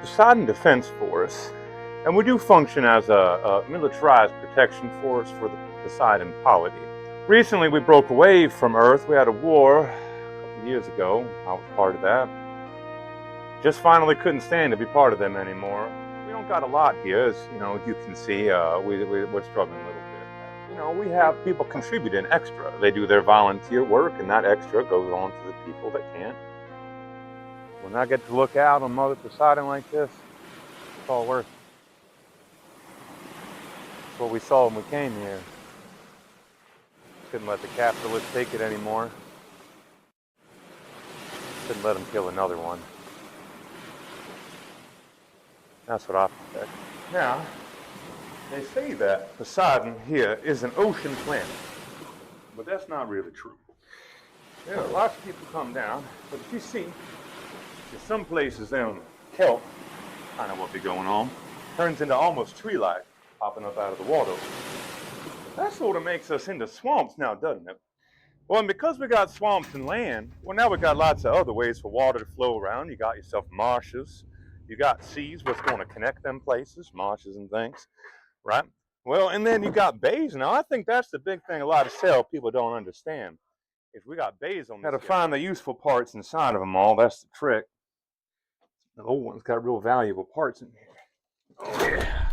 Posiedon Defense Force, and we do function as a militarized protection force for the Posiedon polity. Recently, we broke away from Earth. We had a war a couple years ago. I was part of that. Just finally couldn't stand to be part of them anymore. We don't got a lot here, as you can see. We're struggling a little bit. We have people contributing extra. They do their volunteer work, and that extra goes on to the people that can't. When I get to look out on Mother Posiedon like this, it's all worth it. It's what we saw when we came here. Couldn't let the capitalists take it anymore. Couldn't let them kill another one. That's what I protect. Now, they say that Posiedon here is an ocean planet, but that's not really true. Yeah, lots of people come down, but if you see, there's some places down the kelp, kind of what be going on, turns into almost tree-like, popping up out of the water. That sort of makes us into swamps now, doesn't it? Well, and because we got swamps and land, well, now we got lots of other ways for water to flow around. You got yourself marshes, you got seas, what's going to connect them places, marshes and things, right? Well, and then you got bays. Now, I think that's the big thing a lot of sail people don't understand. If we got bays on this, got to find the useful parts inside of them all. That's the trick. The old one's got real valuable parts in here. Oh, yeah.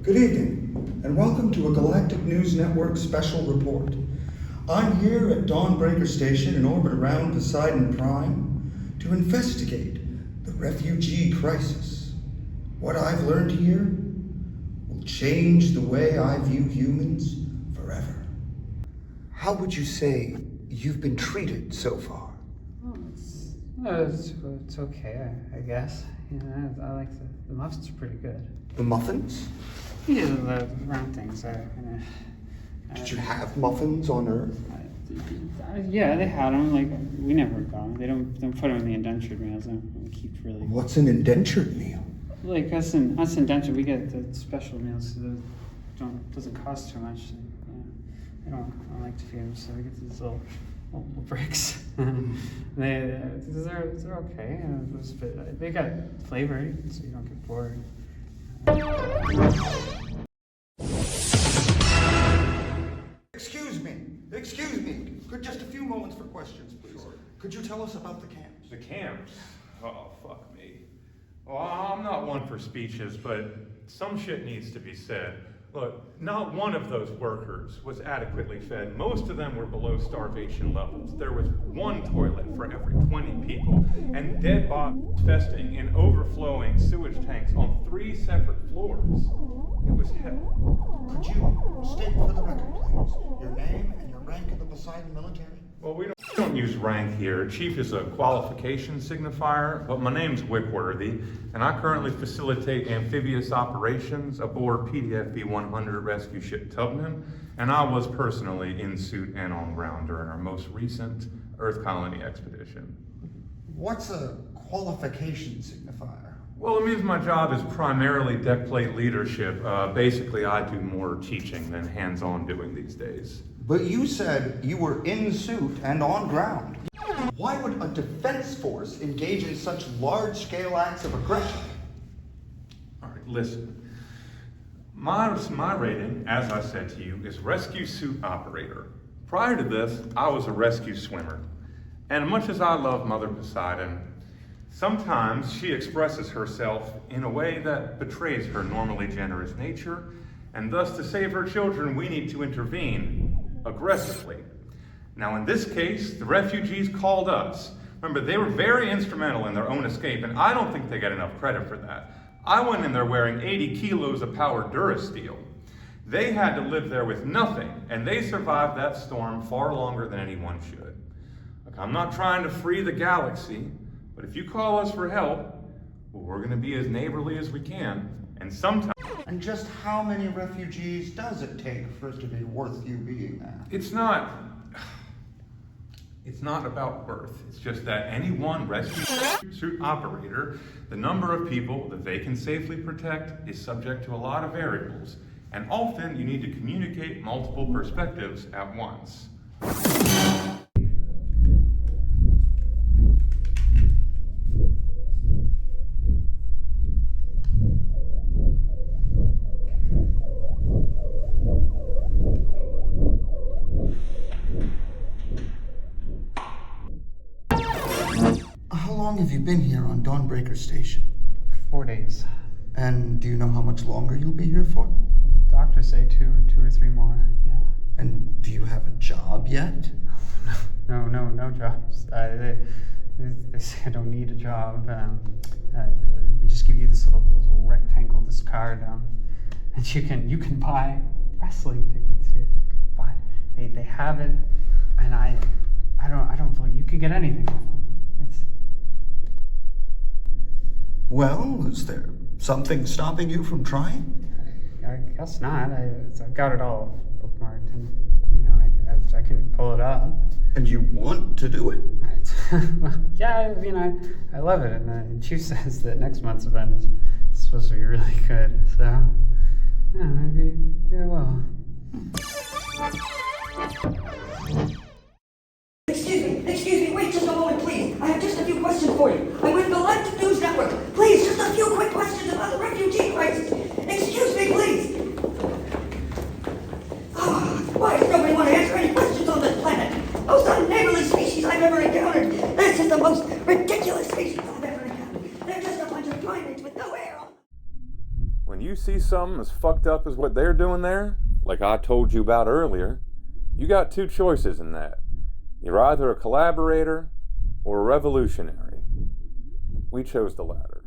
Good evening, and welcome to a Galactic News Network special report. I'm here at Dawnbreaker Station in orbit around Posiedon Prime to investigate the refugee crisis. What I've learned here will change the way I view humans forever. How would you say you've been treated so far? It's okay, I guess. I like the muffins are pretty good. The muffins? Yeah, the round things are kind of. Did you have muffins on Earth? Yeah, they had them. Like we never got them. They don't put them in the indentured meals. We keep really. What's an indentured meal? Like us indentured, we get the special meals. So doesn't cost too much. I don't like to feed them, so we get these little bricks. They're okay. They got flavor, so you don't get bored. Excuse me. Just a few moments for questions, please. Sure. Could you tell us about the camps? The camps? Oh, fuck me. Well, I'm not one for speeches, but some shit needs to be said. Look, not one of those workers was adequately fed. Most of them were below starvation levels. There was one toilet for every 20 people, and dead bodies festing in overflowing sewage tanks on 3 separate floors. It was hell. Could you state for the record, please, your name and your rank in the Posiedon military? Well, we don't use rank here. Chief is a qualification signifier, but my name's Wickworthy, and I currently facilitate amphibious operations aboard PDF B-100 rescue ship Tubman, and I was personally in suit and on ground during our most recent Earth colony expedition. What's a qualification signifier? Well, it means my job is primarily deck plate leadership. Basically, I do more teaching than hands-on doing these days. But you said you were in suit and on ground. Why would a defense force engage in such large-scale acts of aggression? All right, listen. My rating, as I said to you, is rescue suit operator. Prior to this, I was a rescue swimmer. And much as I love Mother Posiedon, sometimes she expresses herself in a way that betrays her normally generous nature, and thus to save her children, we need to intervene aggressively. Now in this case, the refugees called us. Remember, they were very instrumental in their own escape, and I don't think they get enough credit for that. I went in there wearing 80 kilos of power Durasteel. They had to live there with nothing, and they survived that storm far longer than anyone should. Look, I'm not trying to free the galaxy, but if you call us for help, well, we're going to be as neighborly as we can, and sometimes... And just how many refugees does it take for it to be worth you being there? It's not about birth. It's just that any one rescue suit operator, the number of people that they can safely protect is subject to a lot of variables. And often you need to communicate multiple perspectives at once. How long have you been here on Dawnbreaker Station? 4 days. And do you know how much longer you'll be here for? The doctors say two or three more. Yeah. And do you have a job yet? No jobs. They say I don't need a job. They just give you this little rectangle, this card, and you can buy wrestling tickets here. Buy. They have it, and I don't feel you can get anything with them. Well, is there something stopping you from trying? I guess not. I've got it all bookmarked, and I can pull it up. And you want to do it? Well, yeah, I love it, and Chief says that next month's event is supposed to be really good. So, yeah, maybe, well. Excuse me, wait just a moment, please. I have just a few questions for you. I'm with the Galactic News Network. Please, just a few quick questions about the refugee crisis. Excuse me, please. Why does nobody want to answer any questions on this planet? Most unneighborly species I've ever encountered. This is the most ridiculous species I've ever encountered. They're just a bunch of primates with no air on. When you see something as fucked up as what they're doing there, like I told you about earlier, you got two choices in that. You're either a collaborator or a revolutionary. We chose the latter.